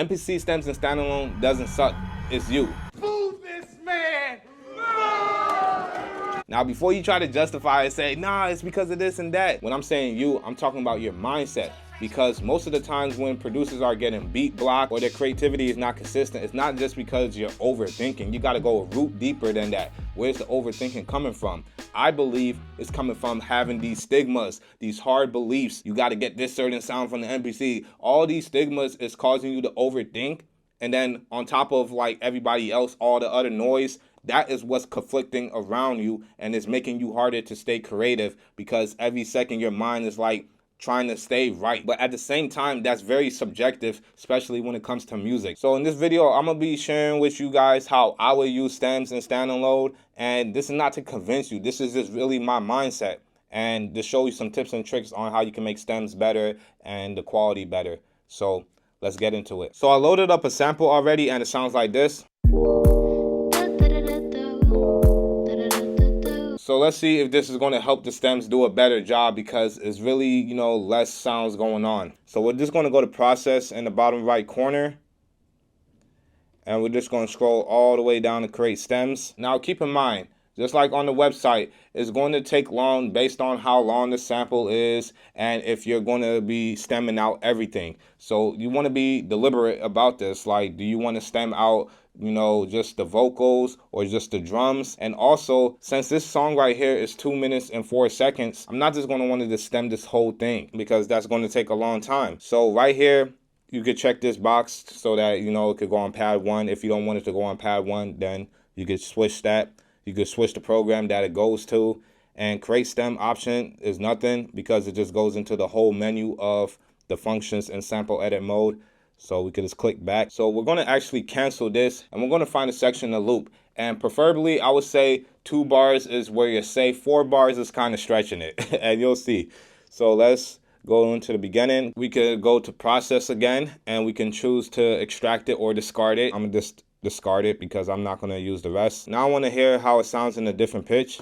MPC stems and standalone doesn't suck, it's you. Move this man! Now, before you try to justify and say, nah, it's because of this and that, when I'm saying you, I'm talking about your mindset. Because most of the times when producers are getting beat blocked or their creativity is not consistent, it's not just because you're overthinking. You gotta go a root deeper than that. Where's the overthinking coming from? I believe it's coming from having these stigmas, these hard beliefs. You gotta get this certain sound from the MPC. All these stigmas is causing you to overthink. And then on top of like everybody else, all the other noise, that is what's conflicting around you and is making you harder to stay creative, because every second your mind is like trying to stay right. But at the same time, that's very subjective, especially when it comes to music. So in this video, I'm gonna be sharing with you guys how I would use stems and standalone. And this is not to convince you. This is just really my mindset, and to show you some tips and tricks on how you can make stems better and the quality better. So let's get into it. So I loaded up a sample already and it sounds like this. So let's see if this is going to help the stems do a better job, because it's really, you know, less sounds going on. So we're just going to go to process in the bottom right corner. And we're just going to scroll all the way down to create stems. Now keep in mind, just like on the website, it's going to take long based on how long the sample is and if you're going to be stemming out everything. So you want to be deliberate about this. Like, do you want to stem out, you know, just the vocals or just the drums? And also, since this song right here is 2 minutes and 4 seconds, I'm not just going to want to stem this whole thing, because that's going to take a long time. So right here, you could check this box so that, you know, it could go on pad 1. If you don't want it to go on pad 1, then you could switch that. You could switch the program that it goes to. And create stem option is nothing, because it just goes into the whole menu of the functions in sample edit mode. So we can just click back. So we're going to actually cancel this, and we're going to find a section to loop. And preferably, I would say 2 bars is where you're safe. 4 bars is kind of stretching it, and you'll see. So let's go into the beginning. We could go to process again, and we can choose to extract it or discard it. I'm going to just discard it because I'm not going to use the rest. Now I want to hear how it sounds in a different pitch.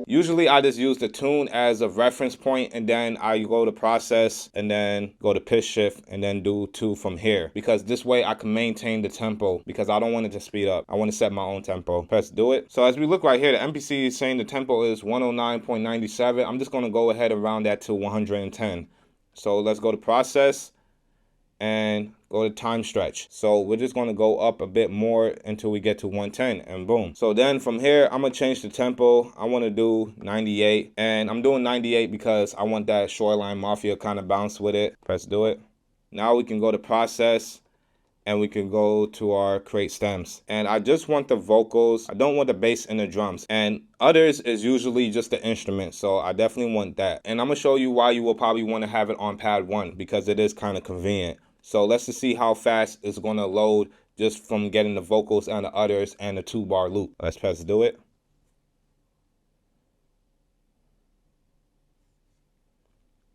Usually I just use the tune as a reference point, and then I go to process and then go to pitch shift and then do 2 from here, because this way I can maintain the tempo, because I don't want it to speed up. I want to set my own tempo. Press do it. So as we look right here, the MPC is saying the tempo is 109.97. I'm just going to go ahead and round that to 110. So let's go to process and go to time stretch. So we're just going to go up a bit more until we get to 110, and boom. So then from here, I'm going to change the tempo. I want to do 98, and I'm doing 98 because I want that Shoreline Mafia kind of bounce with it. Press do it. Now we can go to process, and we can go to our create stems. And I just want the vocals. I don't want the bass and the drums. And others is usually just the instrument. So I definitely want that. And I'm going to show you why you will probably want to have it on pad 1, because it is kind of convenient. So let's just see how fast it's going to load just from getting the vocals and the others and the 2-bar loop. Let's press do it.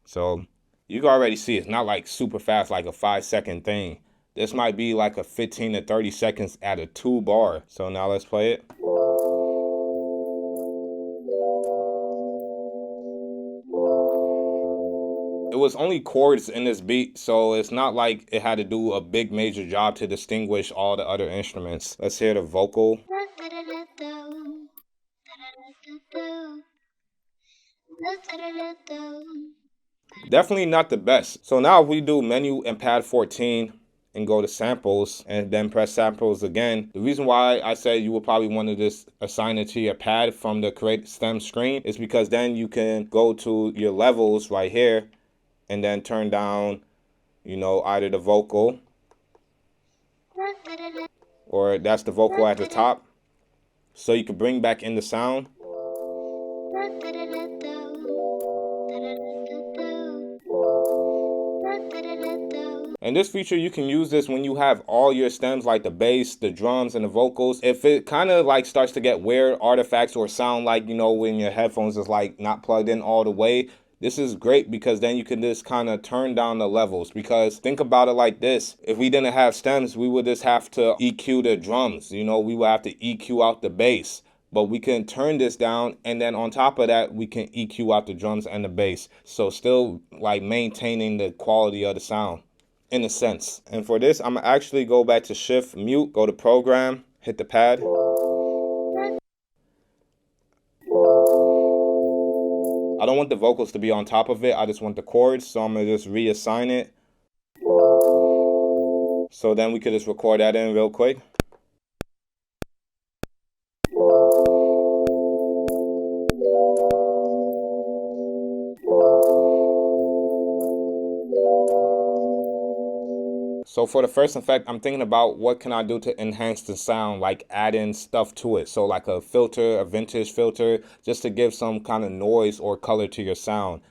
So you can already see it's not like super fast, like a 5-second thing. This might be like a 15 to 30 seconds at a 2-bar. So now let's play it. It was only chords in this beat, so it's not like it had to do a big major job to distinguish all the other instruments. Let's hear the vocal. Definitely not the best. So now if we do menu and pad 14 and go to samples and then press samples again, the reason why I say you will probably want to just assign it to your pad from the create stem screen is because then you can go to your levels right here and then turn down, you know, either the vocal, or that's the vocal at the top, so you can bring back in the sound. And this feature, you can use this when you have all your stems, like the bass, the drums, and the vocals. If it kind of like starts to get weird artifacts or sound like, you know, when your headphones is like not plugged in all the way, this is great, because then you can just kind of turn down the levels. Because think about it like this: if we didn't have stems, we would just have to EQ the drums. You know, we would have to EQ out the bass. but we can turn this down, and then on top of that, we can EQ out the drums and the bass. So still like maintaining the quality of the sound in a sense. And for this, I'm gonna actually go back to shift mute, go to program, hit the pad. I don't want the vocals to be on top of it. I just want the chords. So I'm gonna just reassign it. So then we could just record that in real quick. So for the first effect, I'm thinking about what can I do to enhance the sound, like adding stuff to it. So like a filter, a vintage filter, just to give some kind of noise or color to your sound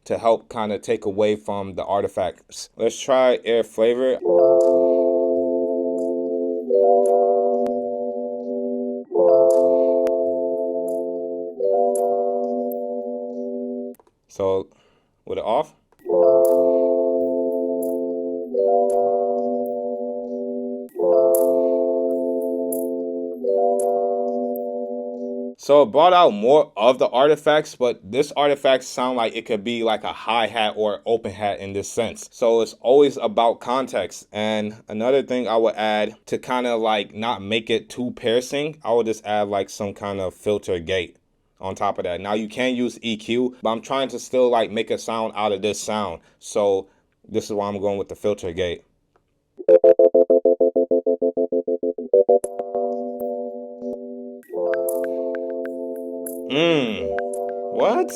to help kind of take away from the artifacts. Let's try air flavor. So with it off. So it brought out more of the artifacts, but this artifact sound like it could be like a hi-hat or open hat in this sense. So it's always about context. And another thing I would add to kind of like not make it too piercing, I would just add like some kind of filter gate on top of that. Now you can use EQ, but I'm trying to still like make a sound out of this sound. So this is why I'm going with the filter gate. What?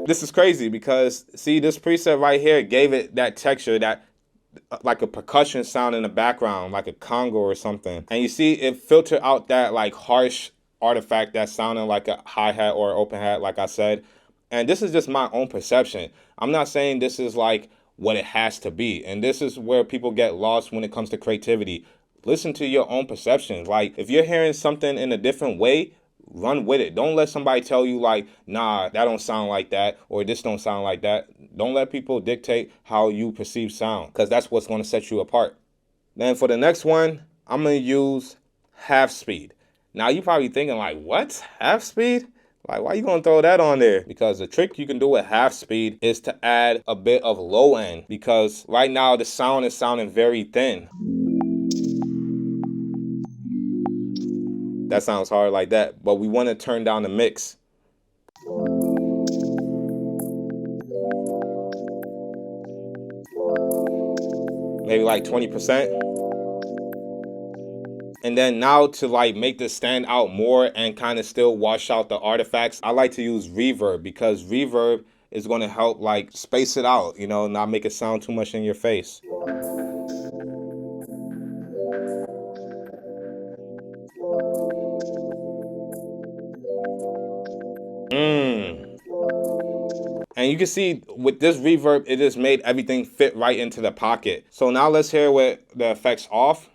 This is crazy because see this preset right here gave it that texture, that like a percussion sound in the background, like a conga or something. And you see it filtered out that like harsh artifact that sounded like a hi-hat or open hat, like I said. And this is just my own perception. I'm not saying this is like what it has to be. And this is where people get lost when it comes to creativity. Listen to your own perceptions. Like if you're hearing something in a different way, run with it. Don't let somebody tell you like, nah, that don't sound like that, or this don't sound like that. Don't let people dictate how you perceive sound, because that's what's going to set you apart. Then for the next one, I'm going to use half speed. Now you're probably thinking like, what? Half speed? Like, why you going to throw that on there? Because the trick you can do with half speed is to add a bit of low end, because right now the sound is sounding very thin. That sounds hard like that, but we want to turn down the mix. Maybe like 20%. And then now to like make this stand out more and kind of still wash out the artifacts, I like to use reverb, because reverb is going to help like space it out, you know, not make it sound too much in your face. And you can see with this reverb, it just made everything fit right into the pocket. So now let's hear with the effects off.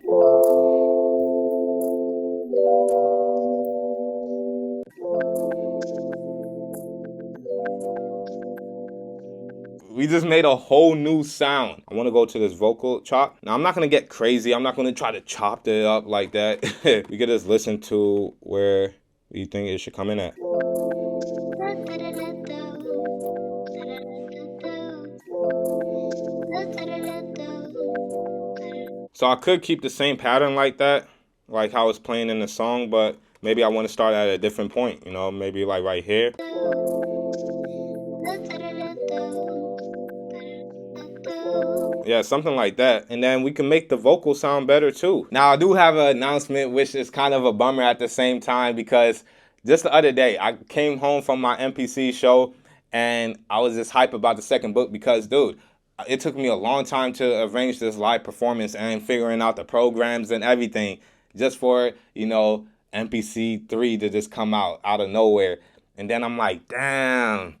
We just made a whole new sound. I want to go to this vocal chop. Now I'm not going to get crazy. I'm not going to try to chop it up like that. We could just listen to where you think it should come in at. So I could keep the same pattern like that, like how it's playing in the song, but maybe I want to start at a different point, you know, maybe like right here. Yeah, something like that. And then we can make the vocal sound better too. Now I do have an announcement, which is kind of a bummer at the same time, because just the other day I came home from my MPC show and I was just hype about the second book because, dude, it took me a long time to arrange this live performance and figuring out the programs and everything just for, you know, MPC 3 to just come out of nowhere. And then I'm like, damn.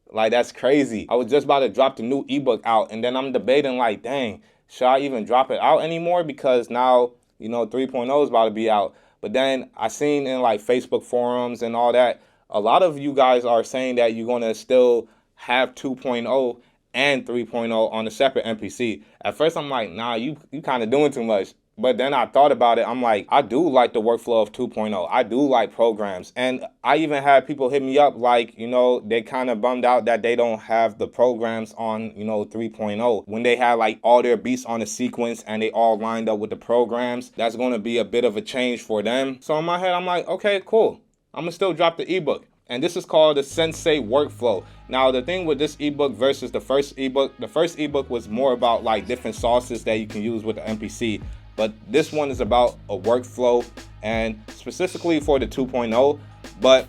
Like, that's crazy. I was just about to drop the new ebook out, and then I'm debating, like, dang, should I even drop it out anymore? Because now, you know, 3.0 is about to be out. But then I seen in, like, Facebook forums and all that, a lot of you guys are saying that you're going to still have 2.0 and 3.0 on a separate MPC. At first, I'm like, nah, you kind of doing too much. But then I thought about it. I'm like, I do like the workflow of 2.0. I do like programs. And I even had people hit me up like, they kind of bummed out that they don't have the programs on, 3.0. When they had like all their beats on a sequence and they all lined up with the programs, that's going to be a bit of a change for them. So in my head, I'm like, okay, cool. I'm going to still drop the ebook. And this is called the Sensei Workflow. Now, the thing with this ebook versus the first ebook was more about like different sauces that you can use with the MPC. But this one is about a workflow and specifically for the 2.0, but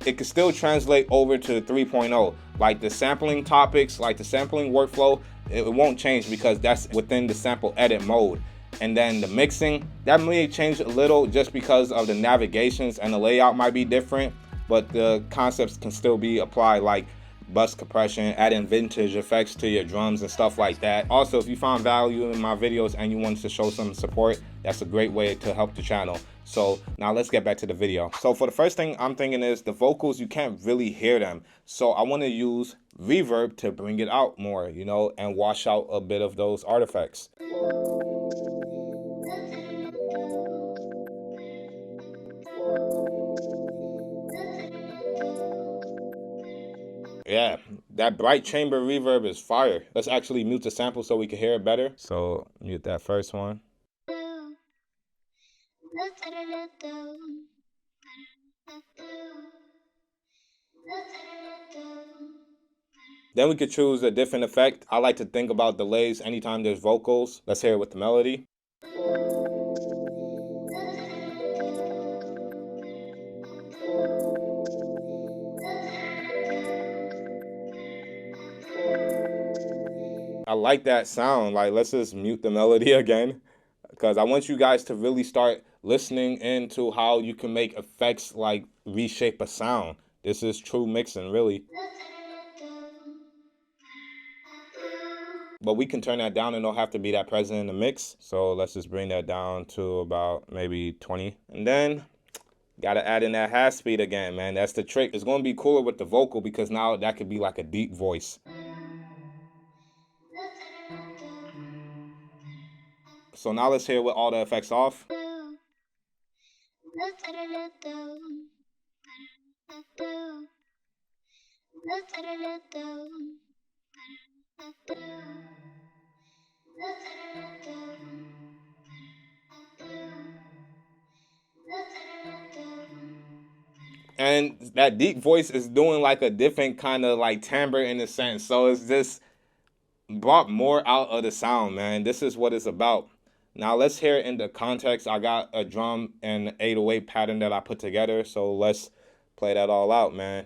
it can still translate over to 3.0. Like the sampling topics, like the sampling workflow, it won't change because that's within the sample edit mode. And then the mixing, that may change a little just because of the navigations and the layout might be different, but the concepts can still be applied, like bus compression, adding vintage effects to your drums and stuff like that. Also, if you found value in my videos and you wanted to show some support, that's a great way to help the channel. So now let's get back to the video. So for the first thing I'm thinking is the vocals, you can't really hear them. So I want to use reverb to bring it out more, and wash out a bit of those artifacts. Yeah, that bright chamber reverb is fire. Let's actually mute the sample so we can hear it better. So mute that first one. Then we could choose a different effect. I like to think about delays anytime there's vocals. Let's hear it with the melody. I like that sound. Like, let's just mute the melody again, because I want you guys to really start listening into how you can make effects like reshape a sound. This is true mixing, really. But we can turn that down and don't have to be that present in the mix. So let's just bring that down to about maybe 20. And then gotta add in that half speed again, man. That's the trick. It's gonna be cooler with the vocal because now that could be like a deep voice. So now let's hear with all the effects off. And that deep voice is doing like a different kind of like timbre in a sense. So it's just brought more out of the sound, man. This is what it's about. Now let's hear it in the context. I got a drum and 808 pattern that I put together. So let's play that all out, man.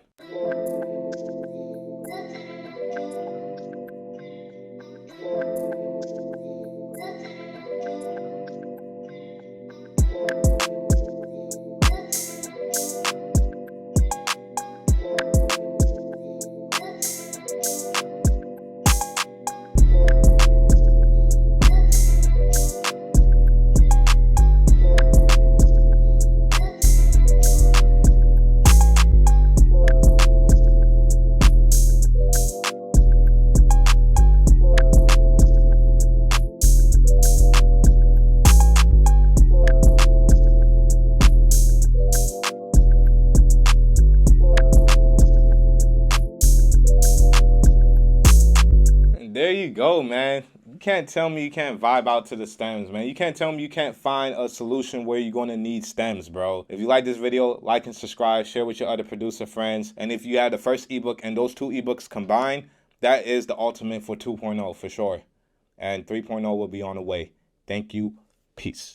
There you go, man. You can't tell me you can't vibe out to the stems, man. You can't tell me you can't find a solution where you're going to need stems, bro. If you like this video, like and subscribe, share with your other producer friends. And if you have the first ebook and those two ebooks combined, that is the ultimate for 2.0 for sure. And 3.0 will be on the way. Thank you. Peace.